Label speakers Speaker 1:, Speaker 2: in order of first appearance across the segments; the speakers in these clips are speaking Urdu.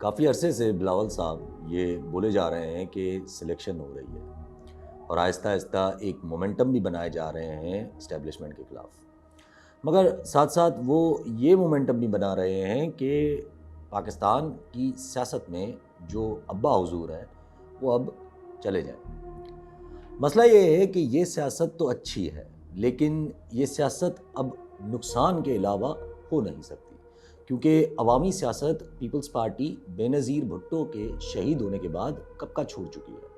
Speaker 1: کافی عرصے سے بلاول صاحب یہ بولے جا رہے ہیں کہ سلیکشن ہو رہی ہے اور آہستہ آہستہ ایک مومنٹم بھی بنائے جا رہے ہیں اسٹیبلشمنٹ کے خلاف، مگر ساتھ ساتھ وہ یہ مومنٹم بھی بنا رہے ہیں کہ پاکستان کی سیاست میں جو ابا حضور ہیں وہ اب چلے جائیں۔ مسئلہ یہ ہے کہ یہ سیاست تو اچھی ہے لیکن یہ سیاست اب نقصان کے علاوہ ہو نہیں سکتی، کیونکہ عوامی سیاست پیپلز پارٹی بے نظیر بھٹو کے شہید ہونے کے بعد کب کا چھوڑ چکی ہے۔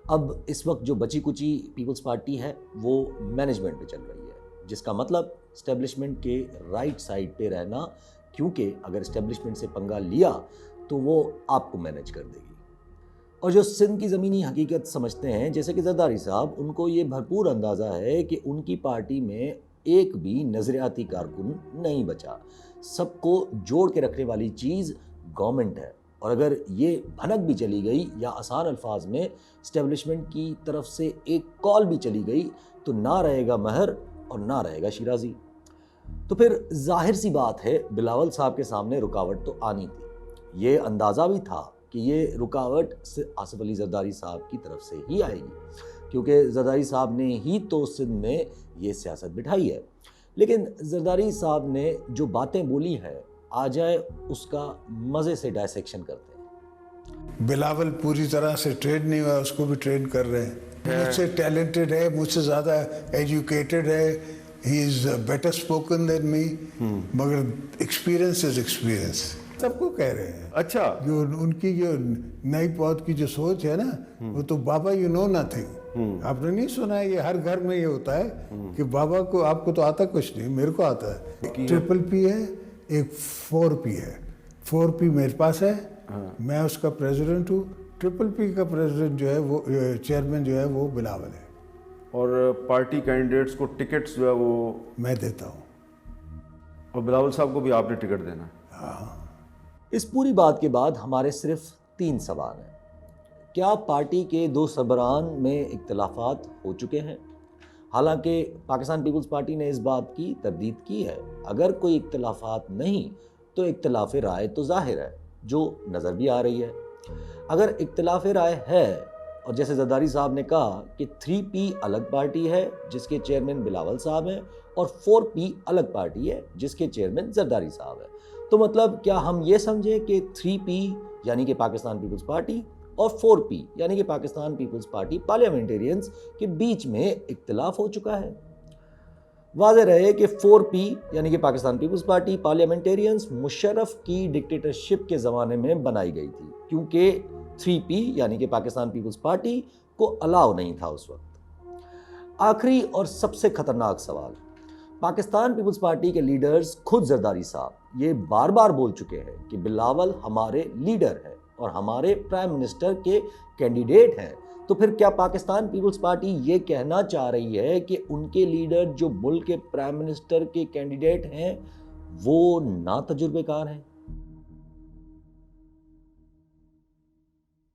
Speaker 1: اب اس وقت جو بچی کچی پیپلز پارٹی ہے وہ مینجمنٹ پہ چل رہی ہے، جس کا مطلب اسٹیبلشمنٹ کے رائٹ سائڈ پہ رہنا، کیونکہ اگر اسٹیبلشمنٹ سے پنگا لیا تو وہ آپ کو مینج کر دے گی۔ اور جو سندھ کی زمینی حقیقت سمجھتے ہیں جیسے کہ زرداری صاحب، ان کو یہ بھرپور اندازہ ہے کہ ان کی پارٹی میں ایک بھی نظریاتی کارکن نہیں بچا، سب کو جوڑ کے رکھنے والی چیز گورنمنٹ ہے، اور اگر یہ بھنک بھی چلی گئی یا آسان الفاظ میں اسٹیبلشمنٹ کی طرف سے ایک کال بھی چلی گئی تو نہ رہے گا مہر اور نہ رہے گا شیرازی۔ تو پھر ظاہر سی بات ہے بلاول صاحب کے سامنے رکاوٹ تو آنی تھی، یہ اندازہ بھی تھا کہ یہ رکاوٹ آصف علی زرداری صاحب کی طرف سے ہی آئے گی، کیونکہ زرداری صاحب نے ہی تو سندھ میں یہ سیاست بٹھائی ہے۔ لیکن زرداری صاحب نے جو باتیں بولی ہیں، آ جائے اس کا مزے سے ڈائسیکشن کرتے ہیں۔
Speaker 2: بلاول پوری طرح سے ٹرین نہیں ہوا، اس کو بھی ٹرین کر رہے ہیں۔ مجھ سے ٹیلنٹڈ ہے، مجھ سے زیادہ ایجوکیٹڈ ہے، ہی از بیٹر اسپوکن دین می، مگر ایکسپیرئنس از ایکسپیرئنس، سب کو کہہ رہے ہیں۔
Speaker 3: اچھا،
Speaker 2: جو ان کی جو نئی پود کی جو سوچ ہے نا، وہ تو بابا یو نو نتھنگ، آپ نے نہیں سنا ہے؟ یہ ہر گھر میں یہ ہوتا ہے کہ بابا کو، آپ کو تو آتا کچھ نہیں، میرے کو آتا ہے۔ ٹرپل پی ہے، ایک 4P ہے۔ 4P میرے پاس ہے، میں اس کا پریزیڈنٹ ہوں۔ ٹرپل پی کا پریزیڈنٹ جو ہے وہ چیئرمین جو ہے وہ بلاول ہے،
Speaker 3: اور پارٹی کینڈیڈیٹس کو ٹکٹس جو ہے وہ
Speaker 2: میں دیتا ہوں،
Speaker 3: اور بلاول صاحب کو بھی آپ نے ٹکٹ دینا ہے۔
Speaker 2: ہاں۔
Speaker 1: اس پوری بات کے بعد ہمارے صرف 3 سوال ہیں۔ کیا پارٹی کے 2 سربراہان میں اختلافات ہو چکے ہیں؟ حالانکہ پاکستان پیپلز پارٹی نے اس بات کی تردید کی ہے، اگر کوئی اختلافات نہیں تو اختلاف رائے تو ظاہر ہے، جو نظر بھی آ رہی ہے۔ اگر اختلاف رائے ہے، اور جیسے زرداری صاحب نے کہا کہ 3P الگ پارٹی ہے جس کے چیئرمین بلاول صاحب ہیں، اور 4P الگ پارٹی ہے جس کے چیئرمین زرداری صاحب ہیں، تو مطلب کیا ہم یہ سمجھیں کہ 3P یعنی کہ پاکستان پیپلز پارٹی اور 4P یعنی کہ پاکستان پیپلز پارٹی پارلیمنٹیرینز کے بیچ میں اختلاف ہو چکا ہے؟ واضح رہے کہ 4P یعنی کہ پاکستان پیپلز پارٹی پارلیمنٹیرینز مشرف کی ڈکٹیٹرشپ کے زمانے میں بنائی گئی تھی، کیونکہ 3P یعنی کہ پاکستان پیپلز پارٹی کو الاؤ نہیں تھا اس وقت۔ آخری اور سب سے خطرناک سوال، پاکستان پیپلز پارٹی کے لیڈرز خود زرداری صاحب یہ بار بار بول چکے ہیں کہ بلاول ہمارے لیڈر ہیں اور ہمارے پرائم منسٹر کے کینڈیڈیٹ ہیں، تو پھر کیا پاکستان پیپلز پارٹی یہ کہنا چاہ رہی ہے کہ ان کے لیڈر جو ملک کے پرائم منسٹر کے کینڈیڈیٹ ہیں وہ نا تجربے کار ہیں؟